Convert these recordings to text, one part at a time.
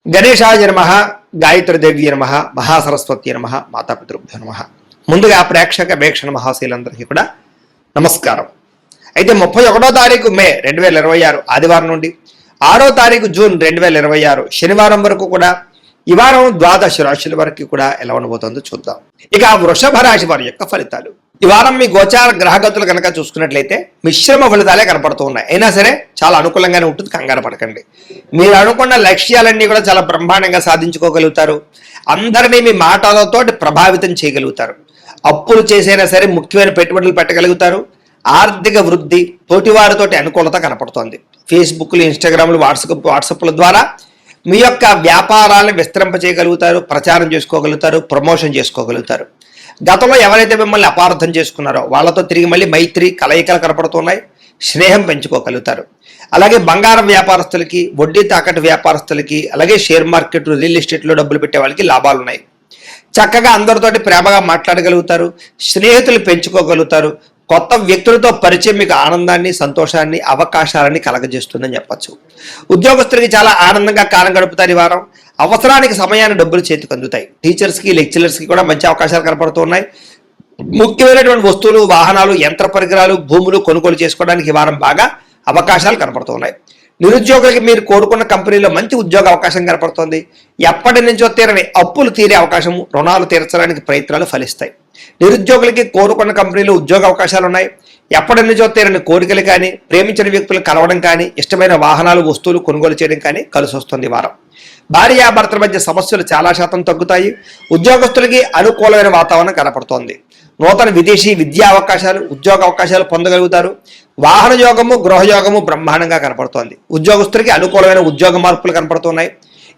గణేశాయ నమః, గాయత్రీదేవి నమః, మహాసరస్వతి నమః, మాతాపితృభ్యో నమః. ముందుగా ప్రేక్షక వీక్షణ మహాశీలందరికీ కూడా నమస్కారం. అయితే 31వ తారీఖు మే 2026 ఆదివారం నుండి 6వ తారీఖు జూన్ 2026 శనివారం వరకు కూడా ఈ వారం ద్వాదశ రాశుల వరకు కూడా ఎలా ఉండబోతుందో చూద్దాం. ఇక వృషభ రాశి వారి యొక్క ఫలితాలు. ఈ వారం మీ గోచార గ్రహగతులు కనుక చూసుకున్నట్లయితే మిశ్రమ ఫలితాలే కనపడుతూ ఉన్నాయి. అయినా సరే చాలా అనుకూలంగానే ఉంటుంది, కంగారు పడకండి. మీరు అనుకున్న లక్ష్యాలన్నీ కూడా చాలా బ్రహ్మాండంగా సాధించుకోగలుగుతారు. అందరినీ మీ మాటలతోటి ప్రభావితం చేయగలుగుతారు. అప్పులు చేసైనా సరే ముఖ్యమైన పెట్టుబడులు పెట్టగలుగుతారు. ఆర్థిక వృద్ధి, తోటివారితోటి అనుకూలత కనపడుతోంది. ఫేస్బుక్లు, ఇన్స్టాగ్రామ్లు, వాట్సాప్ల ద్వారా మీ యొక్క వ్యాపారాలను విస్తరింప చేయగలుగుతారు, ప్రచారం చేసుకోగలుగుతారు, ప్రమోషన్ చేసుకోగలుగుతారు. గతంలో ఎవరైతే మిమ్మల్ని అపార్థం చేసుకున్నారో వాళ్ళతో తిరిగి మళ్ళీ మైత్రి కలయికలు కనపడుతున్నాయి. స్నేహం పెంచుకోగలుగుతారు. అలాగే బంగారం వ్యాపారస్తులకి, వడ్డీ తాకట్టు వ్యాపారస్తులకి, అలాగే షేర్ మార్కెట్, రియల్ ఎస్టేట్లో డబ్బులు పెట్టే వాళ్ళకి లాభాలు ఉన్నాయి. చక్కగా అందరితోటి ప్రేమగా మాట్లాడగలుగుతారు. స్నేహితులు పెంచుకోగలుగుతారు. కొత్త వ్యక్తులతో పరిచయం మీకు ఆనందాన్ని, సంతోషాన్ని, అవకాశాలని కలగజేస్తుందని చెప్పచ్చు. ఉద్యోగస్తులకి చాలా ఆనందంగా కాలం గడుపుతారు. ఈ వారం అవసరానికి సమయాన్ని డబ్బులు చేతికి అందుతాయి. టీచర్స్కి, లెక్చరర్స్కి కూడా మంచి అవకాశాలు కనపడుతున్నాయి. ముఖ్యమైనటువంటి వస్తువులు, వాహనాలు, యంత్ర పరికరాలు, భూములు కొనుగోలు చేసుకోవడానికి ఈ వారం బాగా అవకాశాలు కనపడుతున్నాయి. నిరుద్యోగులకి మీరు కోరుకున్న కంపెనీలో మంచి ఉద్యోగ అవకాశం కనపడుతుంది. ఎప్పటి నుంచో తీరని అప్పులు తీరే అవకాశము, రుణాలు తీర్చడానికి ప్రయత్నాలు ఫలిస్తాయి. నిరుద్యోగులకి కోరుకున్న కంపెనీలో ఉద్యోగ అవకాశాలు ఉన్నాయి. ఎప్పటి నుంచో తీరని కోరికలు కానీ, ప్రేమించిన వ్యక్తులు కలవడం కానీ, ఇష్టమైన వాహనాలు, వస్తువులు కొనుగోలు చేయడం కానీ కలిసి వస్తుంది. వారం భార్యాభర్తల మధ్య సమస్యలు చాలా శాతం తగ్గుతాయి. ఉద్యోగస్తులకి అనుకూలమైన వాతావరణం కనపడుతోంది. నూతన విదేశీ విద్యా అవకాశాలు, ఉద్యోగ అవకాశాలు పొందగలుగుతారు. వాహన యోగము, గృహయోగము బ్రహ్మాండంగా కనపడుతోంది. ఉద్యోగస్తులకి అనుకూలమైన ఉద్యోగ మార్పులు కనపడుతున్నాయి.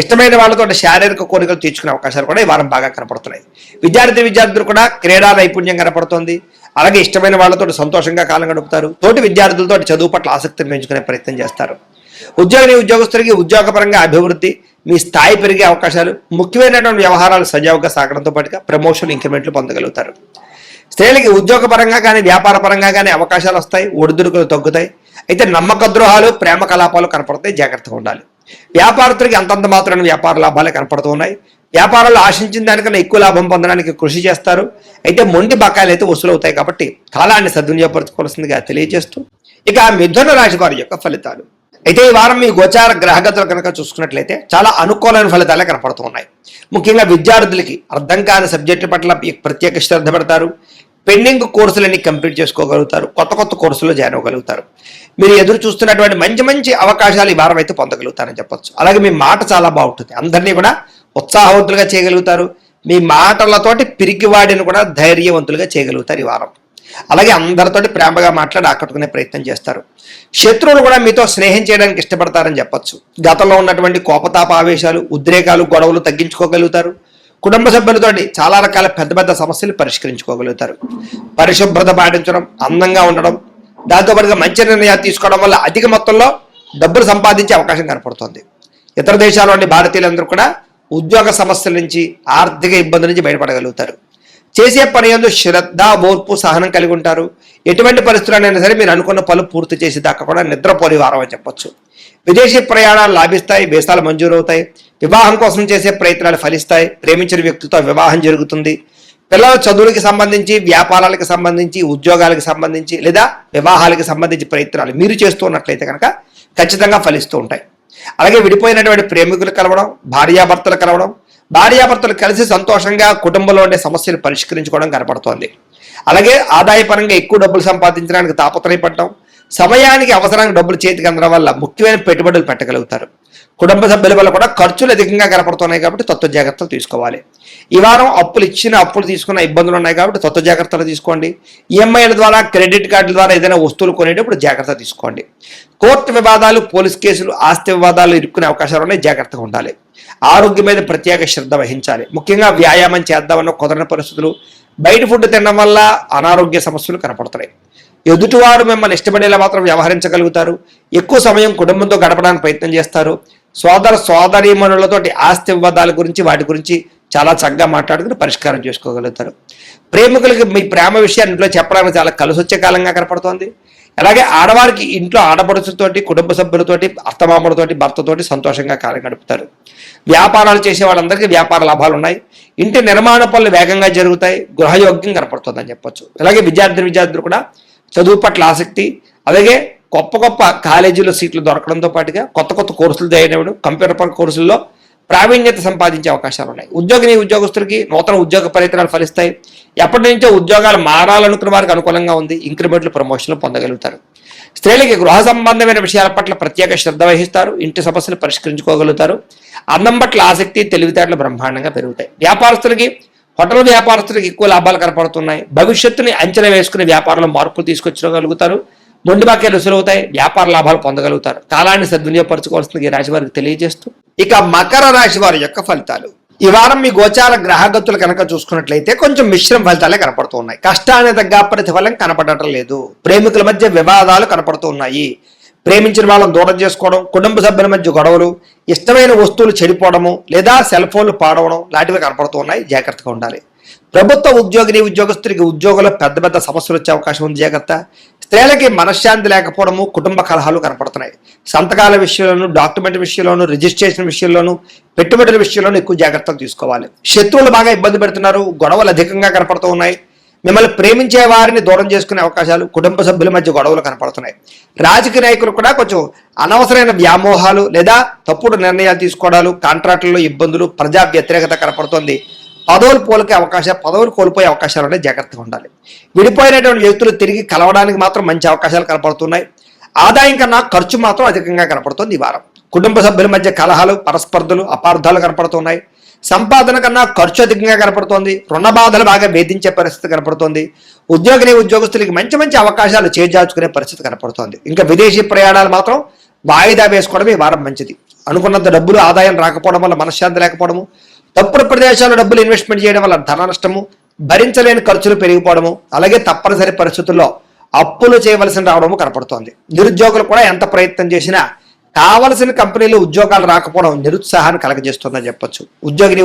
ఇష్టమైన వాళ్ళతో శారీరక కోరికలు తీర్చుకునే అవకాశాలు కూడా ఈ వారం బాగా కనపడుతున్నాయి. విద్యార్థులు కూడా క్రీడా నైపుణ్యం కనపడుతోంది. అలాగే ఇష్టమైన వాళ్ళతో సంతోషంగా కాలం గడుపుతారు. తోటి విద్యార్థులతో చదువు పట్ల ఆసక్తిని పెంచుకునే ప్రయత్నం చేస్తారు. ఉద్యోగస్తులకి ఉద్యోగపరంగా అభివృద్ధి, మీ స్థాయి పెరిగే అవకాశాలు, ముఖ్యమైనటువంటి వ్యవహారాలు సజావుగా సాగడంతో పాటుగా ప్రమోషన్, ఇంక్రిమెంట్లు పొందగలుగుతారు. స్త్రీలకి ఉద్యోగపరంగా కానీ, వ్యాపార పరంగా కానీ అవకాశాలు వస్తాయి. ఒడిదుడుకులు తగ్గుతాయి. అయితే నమ్మక ద్రోహాలు, ప్రేమ కలాపాలు కనపడతాయి, జాగ్రత్తగా ఉండాలి. వ్యాపారస్తులకి అంతంత మాత్రమే వ్యాపార లాభాలే కనపడుతూ ఉన్నాయి. వ్యాపారాలు ఆశించిన దానికన్నా ఎక్కువ లాభం పొందడానికి కృషి చేస్తారు. అయితే మొండి బకాయిలు అయితే వసూలు అవుతాయి కాబట్టి కాలాన్ని సద్వినియోగపరచుకోవాల్సిందిగా తెలియజేస్తూ ఇక మిథున రాశి వారి యొక్క ఫలితాలు. అయితే ఈ వారం మీ గోచార గ్రహగతులు కనుక చూసుకున్నట్లయితే చాలా అనుకూలమైన ఫలితాలే కనపడుతూ ఉన్నాయి. ముఖ్యంగా విద్యార్థులకి అర్థం కాని సబ్జెక్టుల పట్ల ప్రత్యేక శ్రద్ధ పెడతారు. పెండింగ్ కోర్సులన్నీ కంప్లీట్ చేసుకోగలుగుతారు. కొత్త కోర్సులు జాయిన్ అవ్వగలుగుతారు. మీరు ఎదురు చూస్తున్నటువంటి మంచి అవకాశాలు ఈ వారం అయితే పొందగలుగుతారని చెప్పొచ్చు. అలాగే మీ మాట చాలా బాగుంటుంది. అందరినీ కూడా ఉత్సాహవంతులుగా చేయగలుగుతారు. మీ మాటలతోటి పిరికివాడిని కూడా ధైర్యవంతులుగా చేయగలుగుతారు ఈ వారం. అలాగే అందరితోటి ప్రేమగా మాట్లాడి ఆకట్టుకునే ప్రయత్నం చేస్తారు. శత్రువులు కూడా మీతో స్నేహం చేయడానికి ఇష్టపడతారని చెప్పొచ్చు. గతంలో ఉన్నటువంటి కోపతాప ఆవేశాలు, ఉద్రేకాలు, గొడవలు తగ్గించుకోగలుగుతారు. కుటుంబ సభ్యులతోటి చాలా రకాల పెద్ద సమస్యలు పరిష్కరించుకోగలుగుతారు. పరిశుభ్రత పాటించడం, అందంగా ఉండడం, దాంతోపాటుగా మంచి నిర్ణయాలు తీసుకోవడం వల్ల అధిక మొత్తంలో డబ్బులు సంపాదించే అవకాశం కనపడుతుంది. ఇతర దేశాల్లోని భారతీయులందరూ కూడా ఉద్యోగ సమస్యల నుంచి, ఆర్థిక ఇబ్బందుల నుంచి బయటపడగలుగుతారు. చేసే పని యందు శ్రద్ధ, ఓర్పు, సహనం కలిగి ఉంటారు. ఎటువంటి పరిస్థితులైనా సరే మీరు అనుకున్న పనులు పూర్తి చేసి దాకా కూడా నిద్రపోని వారం అని చెప్పొచ్చు. విదేశీ ప్రయాణాలు లాభిస్తాయి. వీసాలు మంజూరవుతాయి. వివాహం కోసం చేసే ప్రయత్నాలు ఫలిస్తాయి. ప్రేమించిన వ్యక్తితో వివాహం జరుగుతుంది. పిల్లల చదువులకి సంబంధించి, వ్యాపారాలకు సంబంధించి, ఉద్యోగాలకు సంబంధించి లేదా వివాహాలకు సంబంధించి ప్రయత్నాలు మీరు చేస్తూ ఉన్నట్లయితే కనుక ఖచ్చితంగా ఫలిస్తూ ఉంటాయి. అలాగే విడిపోయినటువంటి ప్రేమికులు కలవడం, భార్యాభర్తలు కలిసి సంతోషంగా కుటుంబంలో ఉండే సమస్యలు పరిష్కరించుకోవడం కనపడుతోంది. అలాగే ఆదాయపరంగా ఎక్కువ డబ్బులు సంపాదించడానికి తాపత్రయపడటం, సమయానికి అవసరానికి డబ్బులు చేతికి అందడం వల్ల ముఖ్యమైన పెట్టుబడులు పెట్టగలుగుతారు. కుటుంబ సభ్యుల వల్ల కూడా ఖర్చులు అధికంగా కనపడుతున్నాయి కాబట్టి తత్వ జాగ్రత్తలు తీసుకోవాలి. ఈ వారం అప్పులు తీసుకున్న ఇబ్బందులు ఉన్నాయి కాబట్టి తత్వ జాగ్రత్తలు తీసుకోండి. ఈఎంఐల ద్వారా, క్రెడిట్ కార్డుల ద్వారా ఏదైనా వస్తువులు కొనేటప్పుడు జాగ్రత్త తీసుకోండి. కోర్టు వివాదాలు, పోలీస్ కేసులు, ఆస్తి వివాదాలు ఇరుక్కునే అవకాశాలు ఉన్నాయి, జాగ్రత్తగా ఉండాలి. ఆరోగ్యం మీద ప్రత్యేక శ్రద్ధ వహించాలి. ముఖ్యంగా వ్యాయామం చేద్దామన్న కుదరని పరిస్థితులు, బయట ఫుడ్ తినడం వల్ల అనారోగ్య సమస్యలు కనపడుతున్నాయి. ఎదుటివారు మిమ్మల్ని ఇష్టపడేలా మాత్రం వ్యవహరించగలుగుతారు. ఎక్కువ సమయం కుటుంబంతో గడపడానికి ప్రయత్నం చేస్తారు. సోదరీమణులతోటి ఆస్తి వివాదాల గురించి, వాటి గురించి చాలా చక్కగా మాట్లాడుకుని పరిష్కారం చేసుకోగలుగుతారు. ప్రేమికులకి మీ ప్రేమ విషయాన్ని ఇంట్లో చెప్పడానికి చాలా కలిసి వచ్చే కాలంగా కనపడుతోంది. అలాగే ఆడవారికి ఇంట్లో ఆడపడుచులతోటి, కుటుంబ సభ్యులతోటి, అత్తమామలతోటి, భర్తతోటి సంతోషంగా కాలం గడుపుతారు. వ్యాపారాలు చేసే వాళ్ళందరికీ వ్యాపార లాభాలు ఉన్నాయి. ఇంటి నిర్మాణ పనులు వేగంగా జరుగుతాయి. గృహయోగ్యం కనపడుతుందని చెప్పొచ్చు. అలాగే విద్యార్థులు కూడా చదువు పట్ల ఆసక్తి, అలాగే గొప్ప గొప్ప కాలేజీలో సీట్లు దొరకడంతో పాటుగా కొత్త కోర్సులు చేయడం, కంప్యూటర్ కోర్సుల్లో ప్రావీణ్యత సంపాదించే అవకాశాలు ఉన్నాయి. ఉద్యోగస్తులకి నూతన ఉద్యోగ ప్రయత్నాలు ఫలిస్తాయి. ఎప్పటి నుంచో ఉద్యోగాలు మారాలనుకున్న వారికి అనుకూలంగా ఉంది. ఇంక్రిమెంట్లు, ప్రమోషన్లు పొందగలుగుతారు. స్త్రీలకి గృహ సంబంధమైన విషయాల పట్ల ప్రత్యేక శ్రద్ధ వహిస్తారు. ఇంటి సమస్యలు పరిష్కరించుకోగలుగుతారు. అందం పట్ల ఆసక్తి, తెలివితేటలు బ్రహ్మాండంగా పెరుగుతాయి. హోటల్ వ్యాపారస్తులకు ఎక్కువ లాభాలు కనపడుతున్నాయి. భవిష్యత్తుని అంచనా వేసుకుని వ్యాపారంలో మార్పులు తీసుకొచ్చగలుగుతారు. మొండి బాక్యాలు రుసులవుతాయి. వ్యాపార లాభాలు పొందగలుగుతారు. కాలాన్ని సద్వినియోగపరచుకోవాల్సింది ఈ రాశి వారికి తెలియజేస్తూ, ఇక మకర రాశి వారి యొక్క ఫలితాలు. ఈ వారం మీ గోచార గ్రహగతులు కనుక చూసుకున్నట్లయితే కొంచెం మిశ్రమ ఫలితాలే కనపడుతూ ఉన్నాయి. కష్టానికి తగ్గ ప్రతిఫలం కనపడటం లేదు. ప్రేమికుల మధ్య వివాదాలు కనపడుతూ ఉన్నాయి. ప్రేమించిన వాళ్ళని దూరం చేసుకోవడం, కుటుంబ సభ్యుల మధ్య గొడవలు, ఇష్టమైన వస్తువులు చెడిపోవడము లేదా సెల్ ఫోన్లు పాడవడం లాంటివి కనపడుతూ ఉన్నాయి. జాగ్రత్తగా ఉండాలి. ప్రభుత్వ ఉద్యోగస్తులకి ఉద్యోగంలో పెద్ద సమస్యలు వచ్చే అవకాశం ఉంది. జాగ్రత్త. స్త్రీలకి మనశ్శాంతి లేకపోవడము, కుటుంబ కలహాలు కనపడుతున్నాయి. సంతకాల విషయంలోనూ, డాక్యుమెంట్ విషయంలోనూ, రిజిస్ట్రేషన్ విషయంలోనూ, పెట్టుబడుల విషయంలోనూ ఎక్కువ జాగ్రత్తలు తీసుకోవాలి. శత్రువులు బాగా ఇబ్బంది పెడుతున్నారు. గొడవలు అధికంగా కనపడుతూ ఉన్నాయి. మిమ్మల్ని ప్రేమించే వారిని దూరం చేసుకునే అవకాశాలు, కుటుంబ సభ్యుల మధ్య గొడవలు కనపడుతున్నాయి. రాజకీయ నాయకులు కూడా కొంచెం అనవసరమైన వ్యామోహాలు లేదా తప్పుడు నిర్ణయాలు తీసుకోవడాలు, కాంట్రాక్టుల్లో ఇబ్బందులు, ప్రజా వ్యతిరేకత కనపడుతోంది. పదవులు కోల్పోయే అవకాశాలు ఉన్నాయి. జాగ్రత్తగా ఉండాలి. విడిపోయినటువంటి వ్యక్తులు తిరిగి కలవడానికి మాత్రం మంచి అవకాశాలు కనపడుతున్నాయి. ఆదాయం కన్నా ఖర్చు మాత్రం అధికంగా కనపడుతుంది ఈ వారం. కుటుంబ సభ్యుల మధ్య కలహాలు, పరస్పర్ధలు, అపార్థాలు కనపడుతున్నాయి. సంపాదన కన్నా ఖర్చు అధికంగా కనపడుతోంది. రుణ బాధలు బాగా వేధించే పరిస్థితి కనపడుతోంది. ఉద్యోగస్తులకి మంచి అవకాశాలు చేజార్చుకునే పరిస్థితి కనపడుతోంది. ఇంకా విదేశీ ప్రయాణాలు మాత్రం వాయిదా వేసుకోవడం ఈ వారం మంచిది. అనుకున్నంత డబ్బులు ఆదాయం రాకపోవడం వల్ల మనశ్శాంతి లేకపోవడము, తప్పుడు ప్రదేశాల్లో డబ్బులు ఇన్వెస్ట్మెంట్ చేయడం వల్ల ధన నష్టము, భరించలేని ఖర్చులు పెరిగిపోవడము, అలాగే తప్పనిసరి పరిస్థితుల్లో అప్పులు చేయవలసి రావడము కనపడుతోంది. నిరుద్యోగులు కూడా ఎంత ప్రయత్నం చేసినా కావలసిన కంపెనీలు ఉద్యోగాలు రాకపోవడం నిరుత్సాహాన్ని కలగజేస్తుందని చెప్పొచ్చు.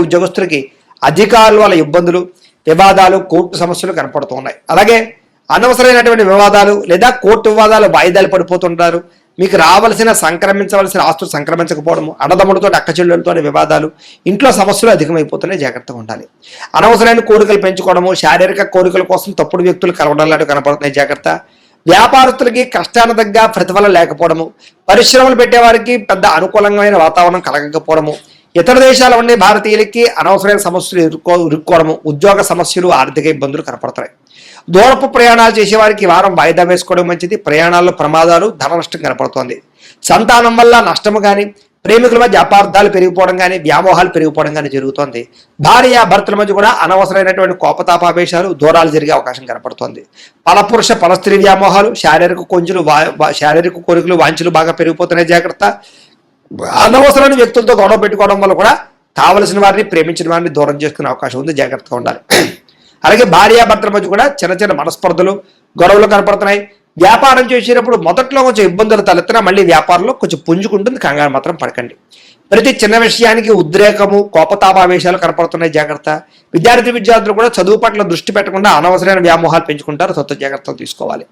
ఉద్యోగస్తులకి అధికారుల వల్ల ఇబ్బందులు, వివాదాలు, కోర్టు సమస్యలు కనపడుతూ ఉన్నాయి. అలాగే అనవసరమైనటువంటి వివాదాలు లేదా కోర్టు వివాదాలు వాయిదాలు పడిపోతుంటారు. మీకు సంక్రమించవలసిన ఆస్తులు సంక్రమించకపోవడము, అన్నదమ్ములతో అక్కచెల్లెలతో వివాదాలు, ఇంట్లో సమస్యలు అధికమైపోతున్నాయి. జాగ్రత్తగా ఉండాలి. అనవసరమైన కోరికలు పెంచుకోవడము, శారీరక కోరికల కోసం తప్పుడు వ్యక్తులు కలవడాలు కనపడుతున్నాయి. జాగ్రత్త. వ్యాపారస్తులకి కష్టానికి తగ్గ ప్రతిఫలం లేకపోవడము, పరిశ్రమలు పెట్టేవారికి పెద్ద అనుకూలమైన వాతావరణం కలగకపోవడము, ఇతర దేశాల ఉండే భారతీయులకి అనవసరమైన సమస్యలు ఇరుక్కోవడము, ఉద్యోగ సమస్యలు, ఆర్థిక ఇబ్బందులు కనపడుతున్నాయి. దూరపు ప్రయాణాలు చేసేవారికి వారం వాయిదా వేసుకోవడం మంచిది. ప్రయాణాల్లో ప్రమాదాలు, ధన నష్టం కనపడుతోంది. సంతానం వల్ల నష్టము కానీ, ప్రేమికుల మధ్య అపార్థాలు పెరిగిపోవడం కానీ, వ్యామోహాలు పెరిగిపోవడం కానీ జరుగుతోంది. భర్తల మధ్య కూడా అనవసరమైనటువంటి కోపతాపావేశాలు, దూరాలు జరిగే అవకాశం కనపడుతోంది. పరపురుష పరస్త్రీ వ్యామోహాలు, శారీరక కోరికలు, వాంఛలు బాగా పెరిగిపోతున్నాయి. జాగ్రత్త. అనవసరమైన వ్యక్తులతో గొడవ పెట్టుకోవడం వల్ల కూడా కావలసిన వారిని, ప్రేమించిన వారిని దూరం చేసుకునే అవకాశం ఉంది. జాగ్రత్తగా ఉండాలి. అలాగే భర్తల మధ్య కూడా చిన్న మనస్పర్ధలు, గొడవలు కనపడుతున్నాయి. వ్యాపారం చేసేటప్పుడు మొదట్లో కొంచెం ఇబ్బందులు తలెత్తినా మళ్ళీ వ్యాపారంలో కొంచెం పుంజుకుంటుంది. కంగారు మాత్రం పడకండి. ప్రతి చిన్న విషయానికి ఉద్రేకము, కోపతాపావేశాలు కనపడుతున్నాయి. జాగ్రత్త. విద్యార్థులు కూడా చదువు పట్ల దృష్టి పెట్టకుండా అనవసరమైన వ్యామోహాలు పెంచుకుంటారు. జాగ్రత్తలు తీసుకోవాలి.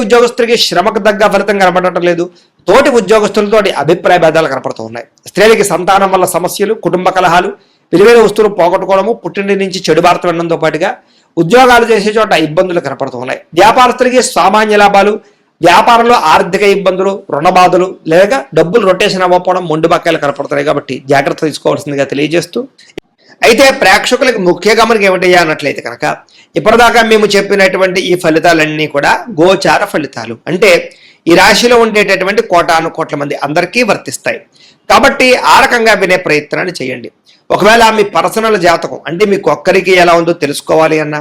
ఉద్యోగస్తులకి శ్రమకు తగ్గ ఫలితం కనపడటం లేదు. తోటి ఉద్యోగస్తులతో అభిప్రాయ భేదాలు కనపడుతూ ఉన్నాయి. స్త్రీలకి సంతానం వల్ల సమస్యలు, కుటుంబ కలహాలు, విలువైన వస్తువులు పోగొట్టుకోవడము, పుట్టింటి నుంచి చెడు వార్త వినడంతో పాటుగా ఉద్యోగాలు చేసే చోట ఇబ్బందులు కనపడుతూ ఉన్నాయి. వ్యాపారస్తులకి సామాన్య లాభాలు, వ్యాపారంలో ఆర్థిక ఇబ్బందులు, రుణ బాధలు, లేక డబ్బులు రొటేషన్ అవ్వకపోవడం, మొండి బకాయిలు కనపడుతున్నాయి. కాబట్టి జాగ్రత్త తీసుకోవాల్సిందిగా తెలియజేస్తూ, అయితే ప్రేక్షకులకు ముఖ్య గమనిక ఏమిటయ్యా అన్నట్లయితే కనుక ఇప్పటిదాకా మేము చెప్పినటువంటి ఈ ఫలితాలన్నీ కూడా గోచార ఫలితాలు. అంటే ఈ రాశిలో ఉండేటటువంటి కోటాను మంది అందరికీ వర్తిస్తాయి. కాబట్టి ఆ రకంగా వినే ప్రయత్నాన్ని చేయండి. ఒకవేళ మీ పర్సనల్ జాతకం అంటే మీకు ఒక్కరికి ఎలా ఉందో తెలుసుకోవాలి అన్నా,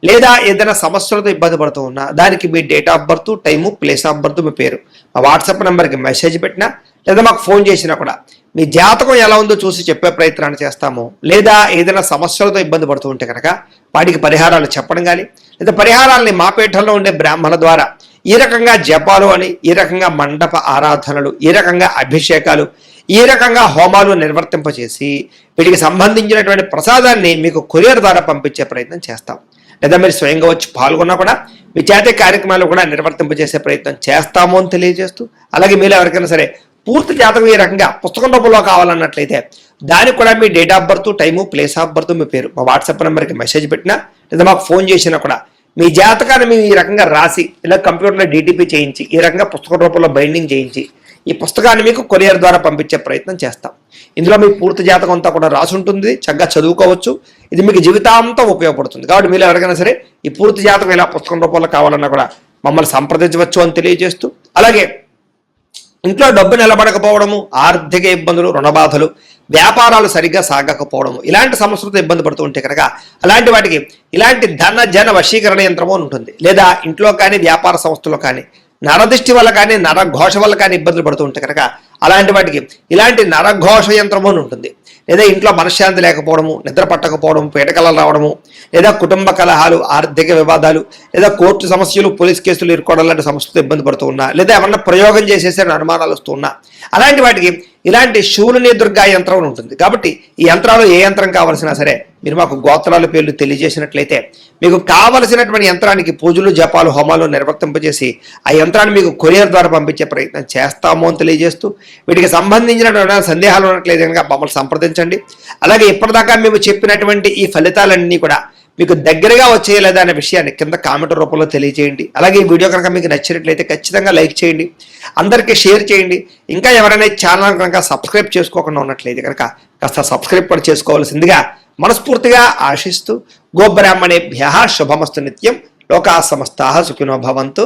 లేదా ఏదైనా సమస్యలతో ఇబ్బంది పడుతూ ఉన్నా, దానికి మీ date of birth, time, place of birth, మీ పేరు మా వాట్సాప్ నెంబర్కి మెసేజ్ పెట్టినా, లేదా మాకు ఫోన్ చేసినా కూడా మీ జాతకం ఎలా ఉందో చూసి చెప్పే ప్రయత్నాన్ని చేస్తాము. లేదా ఏదైనా సమస్యలతో ఇబ్బంది పడుతూ ఉంటే కనుక వాటికి పరిహారాలు చెప్పడం కానీ, లేదా పరిహారాలని మా పీఠంలో ఉండే బ్రాహ్మణ ద్వారా ఈ రకంగా జపాలు అని, ఈ రకంగా మండప ఆరాధనలు, ఈ రకంగా అభిషేకాలు, ఈ రకంగా హోమాలు నిర్వర్తింపచేసి వీటికి సంబంధించినటువంటి ప్రసాదాన్ని మీకు కొరియర్ ద్వారా పంపించే ప్రయత్నం చేస్తాం. లేదా మీరు స్వయంగా వచ్చి పాల్గొన్నా కూడా మీ చేతి కార్యక్రమాలు కూడా నిర్వర్తింపజేసే ప్రయత్నం చేస్తాము అని తెలియజేస్తూ, అలాగే మీరు ఎవరికైనా సరే పూర్తి జాతకం ఈ రకంగా పుస్తకం రూపంలో కావాలన్నట్లయితే దానికి కూడా మీ date of birth, time, place of birth, మీ పేరు మా వాట్సాప్ నెంబర్కి మెసేజ్ పెట్టినా లేదా మాకు ఫోన్ చేసినా కూడా మీ జాతకాన్ని మేము ఈ రకంగా రాసి ఇలా కంప్యూటర్లో డీటీపీ చేయించి ఈ రకంగా పుస్తక రూపంలో బైండింగ్ చేయించి ఈ పుస్తకాన్ని మీకు కొరియర్ ద్వారా పంపించే ప్రయత్నం చేస్తాం. ఇందులో మీ పూర్తి జాతకం అంతా కూడా రాసి ఉంటుంది, చక్కగా చదువుకోవచ్చు. ఇది మీకు జీవితాంతం ఉపయోగపడుతుంది. కాబట్టి మీరు ఎవరికైనా సరే ఈ పూర్తి జాతకం ఇలా పుస్తకం రూపంలో కావాలన్నా కూడా మమ్మల్ని సంప్రదించవచ్చు అని తెలియజేస్తూ, అలాగే ఇంట్లో డబ్బు నిలబడకపోవడము, ఆర్థిక ఇబ్బందులు, రుణబాధలు, వ్యాపారాలు సరిగ్గా సాగకపోవడము, ఇలాంటి సమస్యలతో ఇబ్బంది పడుతూ ఉంటే కనుక అలాంటి వాటికి ఇలాంటి ధన జన వశీకరణ యంత్రము అని ఉంటుంది. లేదా ఇంట్లో కానీ వ్యాపార సంస్థలో కానీ నరదృష్టి వల్ల కానీ నరఘోష వల్ల కానీ ఇబ్బందులు పడుతూ ఉంటే కనుక అలాంటి వాటికి ఇలాంటి నరఘోష యంత్రము అని ఉంటుంది. లేదా ఇంట్లో మనశ్శాంతి లేకపోవడము, నిద్ర పట్టకపోవడము, పీడకలలు రావడము, లేదా కుటుంబ కలహాలు, ఆర్థిక వివాదాలు, లేదా కోర్టు సమస్యలు, పోలీస్ కేసులు ఇరుకోవడం లాంటి సమస్యలతో ఇబ్బంది పడుతూ ఉన్నా, లేదా ఏమన్నా ప్రయోగం చేసేసే అనుమానాలు వస్తూ ఉన్నా అలాంటి వాటికి ఇలాంటి శూలిని దుర్గా యంత్రం ఉంటుంది. కాబట్టి ఈ యంత్రాలు ఏ యంత్రం కావలసినా సరే మీరు మాకు గోత్రాల పేర్లు తెలియజేసినట్లయితే మీకు కావలసినటువంటి యంత్రానికి పూజలు, జపాలు, హోమాలు నిర్వర్తింపజేసి ఆ యంత్రాన్ని మీకు కొరియర్ ద్వారా పంపించే ప్రయత్నం చేస్తాము అని తెలియజేస్తూ, వీటికి సంబంధించిన సందేహాలు ఉన్నట్లయితే కనుక మమ్మల్ని సంప్రదించండి. అలాగే ఇప్పటిదాకా మేము చెప్పినటువంటి ఈ ఫలితాలన్నీ కూడా మీకు దగ్గరగా వచ్చేయలేదా అనే విషయాన్ని కింద కామెంట్ రూపంలో తెలియజేయండి. అలాగే ఈ వీడియో కనుక మీకు నచ్చినట్లయితే ఖచ్చితంగా లైక్ చేయండి, అందరికీ షేర్ చేయండి. ఇంకా ఎవరైనా ఛానల్ కనుక సబ్స్క్రైబ్ చేసుకోకుండా ఉన్నట్లయితే కనుక కాస్త సబ్స్క్రైబ్ కూడా చేసుకోవాల్సిందిగా మనస్ఫూర్తిగా ఆశిస్తూ, గోబ్రాహ్మణేభ్యః శుభమస్తు నిత్యం, లోకా సమస్తాః సుఖినో భవంతు.